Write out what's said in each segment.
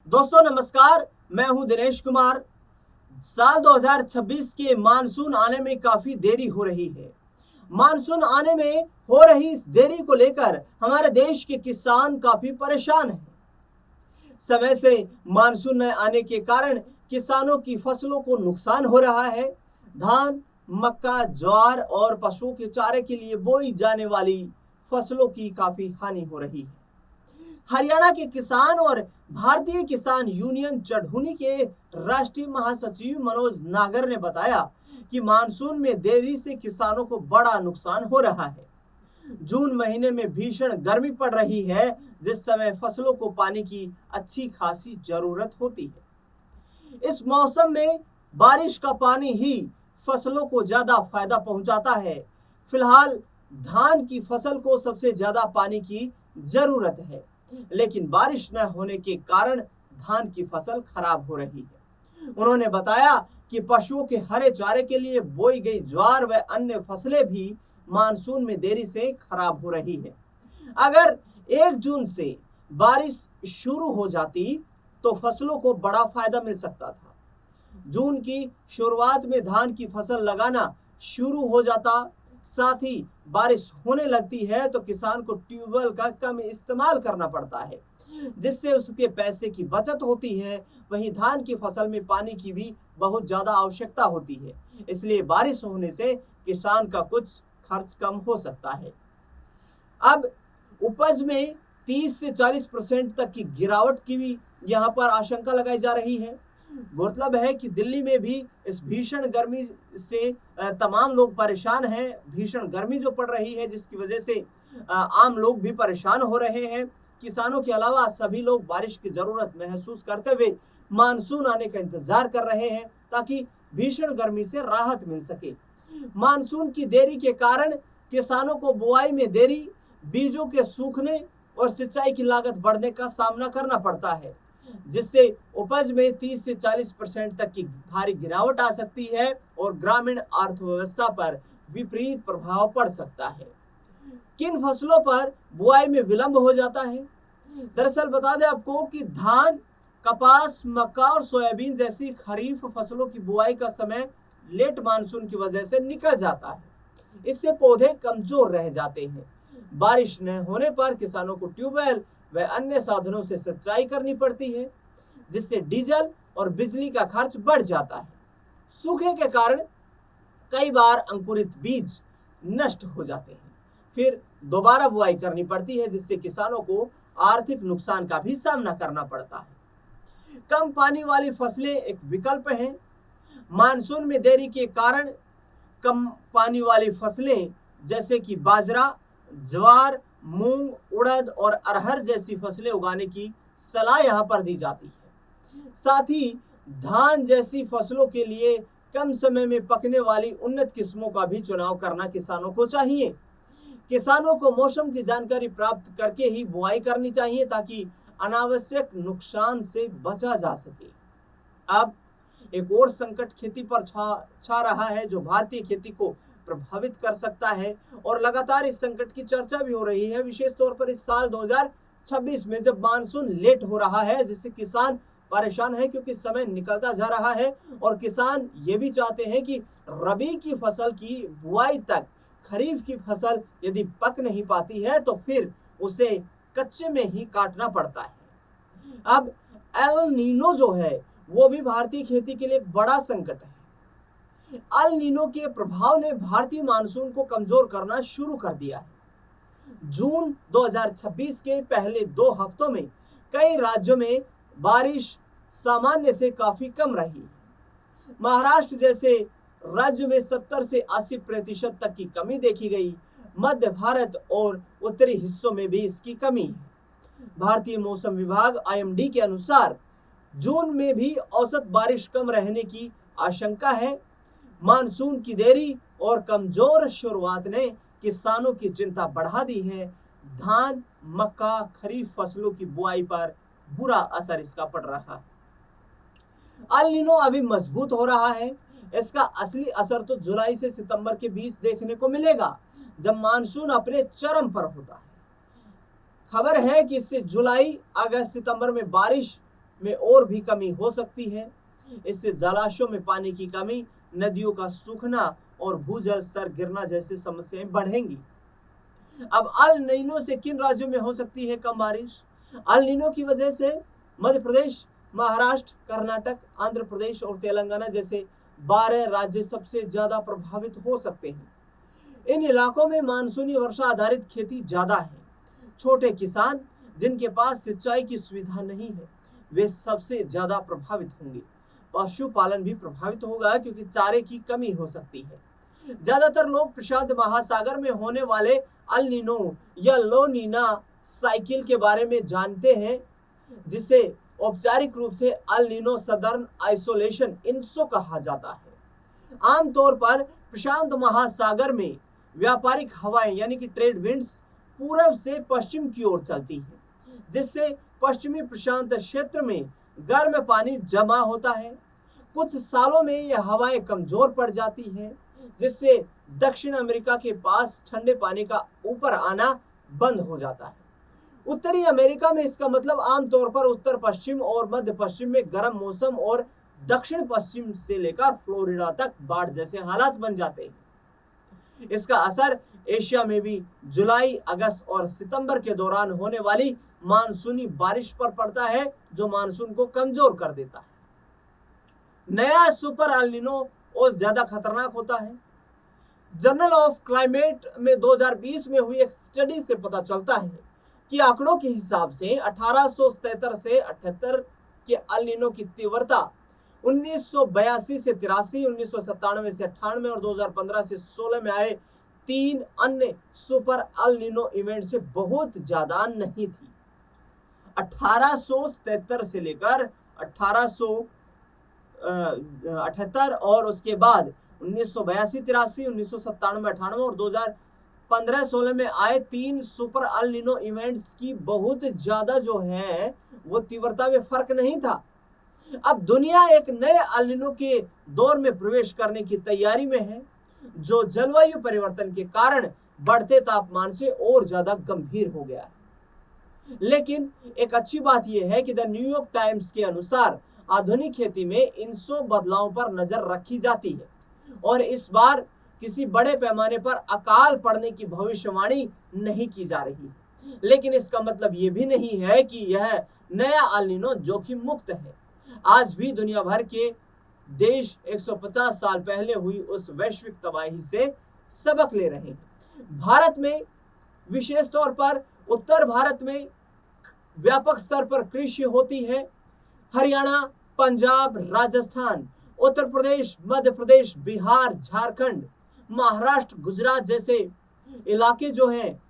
दोस्तों नमस्कार, मैं हूं दिनेश कुमार। साल 2026 के मानसून आने में काफी देरी हो रही है। मानसून आने में हो रही इस देरी को लेकर हमारे देश के किसान काफी परेशान हैं। समय से मानसून न आने के कारण किसानों की फसलों को नुकसान हो रहा है। धान, मक्का, ज्वार और पशुओं के चारे के लिए बोई जाने वाली फसलों की काफी हानि हो रही है। हरियाणा के किसान और भारतीय किसान यूनियन चढ़ूनी के राष्ट्रीय महासचिव मनोज नागर ने बताया कि मानसून में देरी से किसानों को बड़ा नुकसान हो रहा है। जून महीने में भीषण गर्मी पड़ रही है, जिस समय फसलों को पानी की अच्छी खासी जरूरत होती है। इस मौसम में बारिश का पानी ही फसलों को ज्यादा फायदा पहुंचाता है। फिलहाल धान की फसल को सबसे ज्यादा पानी की जरूरत है, लेकिन बारिश न होने के कारण धान की फसल खराब हो रही है। उन्होंने बताया कि पशुओं के हरे चारे के लिए बोई गई ज्वार व अन्य फसलें भी मानसून में देरी से खराब हो रही है। अगर 1 जून से बारिश शुरू हो जाती तो फसलों को बड़ा फायदा मिल सकता था। जून की शुरुआत में धान की फसल लगाना शुरू हो जाता, साथ ही बारिश होने लगती है तो किसान को ट्यूबवेल का कम इस्तेमाल करना पड़ता है, जिससे उसके पैसे की बचत होती है। वहीं धान की फसल में पानी की भी बहुत ज्यादा आवश्यकता होती है, इसलिए बारिश होने से किसान का कुछ खर्च कम हो सकता है। अब उपज में 30 से 40% तक की गिरावट की भी यहाँ पर आशंका लगाई जा रही है। गौरतलब है कि दिल्ली में भी इस भीषण गर्मी से तमाम लोग परेशान हैं। भीषण गर्मी जो पड़ रही है, जिसकी वजह से आम लोग भी परेशान हो रहे हैं। किसानों के अलावा सभी लोग बारिश की जरूरत महसूस करते हुए मानसून आने का इंतजार कर रहे हैं, ताकि भीषण गर्मी से राहत मिल सके। मानसून की देरी के कारण किसानों को बुआई में देरी, बीजों के सूखने और सिंचाई की लागत बढ़ने का सामना करना पड़ता है, जिससे उपज में 30 से 40% तक की भारी गिरावट आ सकती है और ग्रामीण अर्थव्यवस्था पर विपरीत प्रभाव पड़ सकता है। किन फसलों पर बुआई में विलंब हो जाता है? दरअसल बता दें आपको कि धान, कपास, मक्का और सोयाबीन जैसी खरीफ फसलों की बुआई का समय लेट मानसून की वजह से निकल जाता है। इससे पौधे कमजोर रह जाते हैं। बारिश न होने पर किसानों को ट्यूबवेल व अन्य साधनों से सिंचाई करनी पड़ती है, जिससे डीजल और बिजली का खर्च बढ़ जाता है। सूखे के कारण कई बार अंकुरित बीज नष्ट हो जाते हैं, फिर दोबारा बुआई करनी पड़ती है, जिससे किसानों को आर्थिक नुकसान का भी सामना करना पड़ता है। कम पानी वाली फसलें एक विकल्प हैं। मानसून में देरी के कारण कम पानी वाली फसलें जैसे कि बाजरा, ज्वार, मूंग, उड़द और अरहर जैसी फसलें उगाने की सलाह यहाँ पर दी जाती है। साथ ही धान जैसी फसलों के लिए कम समय में पकने वाली उन्नत किस्मों का भी चुनाव करना किसानों को चाहिए। किसानों को मौसम की जानकारी प्राप्त करके ही बुआई करनी चाहिए, ताकि अनावश्यक नुकसान से बचा जा सके। अब एक और संकट खेती पर छा रहा है, जो भारतीय खेती को प्रभावित कर सकता है, और लगातार इस संकट की चर्चा भी हो रही है, विशेष तौर पर इस साल 2026 में जब मानसून लेट हो रहा है, जिससे किसान परेशान है, क्योंकि समय निकलता जा रहा है और किसान ये भी चाहते हैं कि रबी की फसल की बुआई तक खरीफ की फसल यदि पक नहीं पाती है तो फिर उसे कच्चे में ही काटना पड़ता है। अब एल नीनो जो है वो भी भारतीय खेती के लिए बड़ा संकट है। अल नीनो के प्रभाव ने भारतीय मानसून को कमजोर करना शुरू कर दिया है। जून 2026 के पहले 2 हफ्तों में कई राज्यों में बारिश सामान्य से काफी कम रही। महाराष्ट्र जैसे राज्य में 70 से 80% तक की कमी देखी गई। मध्य भारत और उत्तरी हिस्सों में भी इसकी कमी है। भारतीय मौसम विभाग IMD के अनुसार जून में भी औसत बारिश कम रहने की आशंका है। मानसून की देरी और कमजोर शुरुआत ने किसानों की चिंता बढ़ा दी है। धान, मक्का, खरीफ फसलों की बुआई पर बुरा असर इसका पड़ रहा है। अल नीनो अभी मजबूत हो रहा है। इसका असली असर तो जुलाई से सितंबर के बीच देखने को मिलेगा, जब मानसून अपने चरम पर होता है। खबर है कि इससे जुलाई, अगस्त, सितंबर में बारिश में और भी कमी हो सकती है। इससे जलाशयों में पानी की कमी, नदियों का सूखना और भूजल स्तर गिरना जैसी समस्याएं बढ़ेंगी। अब अल नीनो से किन राज्यों में हो सकती है कम बारिश? अल नीनो की वजह से मध्य प्रदेश, महाराष्ट्र, कर्नाटक, आंध्र प्रदेश और तेलंगाना जैसे 12 राज्य सबसे ज्यादा प्रभावित हो सकते हैं। इन इलाकों में मानसूनी वर्षा आधारित खेती ज्यादा है। छोटे किसान जिनके पास सिंचाई की सुविधा नहीं है, वे सबसे ज्यादा प्रभावित होंगे। पशुपालन भी प्रभावित होगा क्योंकि चारे की कमी हो सकती है। ज्यादातर लोग प्रशांत महासागर में होने वाले अल नीनो या लो नीना साइकिल के बारे में जानते हैं, जिसे औपचारिक रूप से अल नीनो सदर्न आइसोलेशन इंसो कहा जाता है। आमतौर पर प्रशांत महासागर में व्यापारिक हवाएं यानी कि ट्रेड विंड्स पूरब से पश्चिम की ओर चलती हैं, जिससे पश्चिमी प्रशांत क्षेत्र में गर्म पानी जमा होता है। कुछ सालों में यह हवाएं कमजोर पड़ जाती हैं, जिससे दक्षिण अमेरिका के पास ठंडे पानी का ऊपर आना बंद हो जाता है। उत्तरी अमेरिका में इसका मतलब आमतौर पर उत्तर पश्चिम और मध्य पश्चिम में गर्म मौसम और दक्षिण पश्चिम से लेकर फ्लोरिडा तक बाढ़ जैसे हालात बन जाते हैं। इसका असर एशिया में भी जुलाई, अगस्त और सितंबर के दौरान होने वाली मानसूनी बारिश पर पड़ता है, जो मानसून को कमजोर कर देता है। नया सुपर एल नीनो और ज्यादा खतरनाक होता है। जर्नल ऑफ क्लाइमेट में 2020 में हुई एक स्टडी से पता चलता है कि आंकड़ों के हिसाब से 1877 से 78 के एल नीनो की तीव्रता 1982 से 83, 1997 से 98 और 2015 से 16 में आए 3 अन्य सुपर एल नीनो इवेंट से बहुत ज्यादा नहीं थी। 1877 से लेकर 1878 और उसके बाद 1982, 83, 1997, 98 और 2015-16 में आए 3 सुपर एल नीनो इवेंट्स की बहुत ज्यादा जो है वो तीव्रता में फर्क नहीं था। अब दुनिया एक नए एल नीनो के दौर में प्रवेश करने की तैयारी में है, जो जलवायु परिवर्तन के कारण बढ़ते तापमान से और ज्यादा गंभीर हो गया है। लेकिन एक अच्छी बात यह है कि द न्यूयॉर्क टाइम्स के अनुसार आधुनिक खेती में इन 100 बदलावों पर नजर रखी जाती है और इस बार किसी बड़े पैमाने पर अकाल पड़ने की भविष्यवाणी नहीं की जा रही। लेकिन इसका मतलब यह भी नहीं है कि यह नया एल नीनो जोखिम मुक्त है। आज भी दुनिया भर के देश 150 साल पहले हुई उस वैश्विक तबाही से सबक ले रहे हैं। भारत में, विशेष तौर पर उत्तर भारत में व्यापक स्तर पर कृषि होती है। हरियाणा, पंजाब, राजस्थान, उत्तर प्रदेश, मध्य प्रदेश, बिहार, झारखंड, महाराष्ट्र, गुजरात जैसे इलाके जो हैं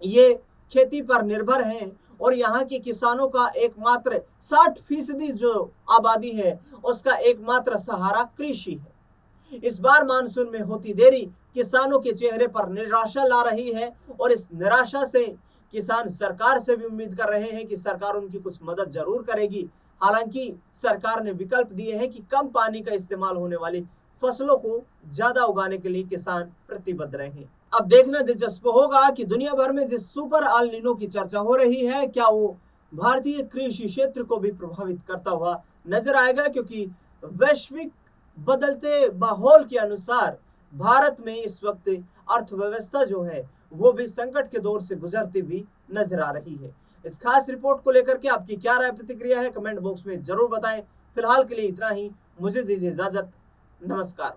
ये खेती पर निर्भर हैं और यहाँ के किसानों का एकमात्र 60% जो आबादी है उसका एकमात्र सहारा कृषि है। इस बार मानसून में होती देरी किसानों के चेहरे पर निराशा ला रही है और इस निराशा से किसान सरकार से भी उम्मीद कर रहे हैं कि सरकार उनकी कुछ मदद जरूर करेगी। हालांकि सरकार ने विकल्प दिए हैं कि कम पानी का इस्तेमाल होने वाली फसलों को ज्यादा उगाने के लिए किसान प्रतिबद्ध रहे। अब देखना दिलचस्प होगा कि दुनिया भर में जिस सुपर एल नीनो की चर्चा हो रही है, क्या वो भारतीय कृषि क्षेत्र को भी प्रभावित करता हुआ नजर आएगा, क्योंकि वैश्विक बदलते माहौल के अनुसार भारत में इस वक्त अर्थव्यवस्था जो है वो भी संकट के दौर से गुजरती हुई नजर आ रही है। इस खास रिपोर्ट को लेकर के आपकी क्या राय प्रतिक्रिया है, कमेंट बॉक्स में जरूर बताएं। फिलहाल के लिए इतना ही, मुझे दीजिए इजाजत। नमस्कार।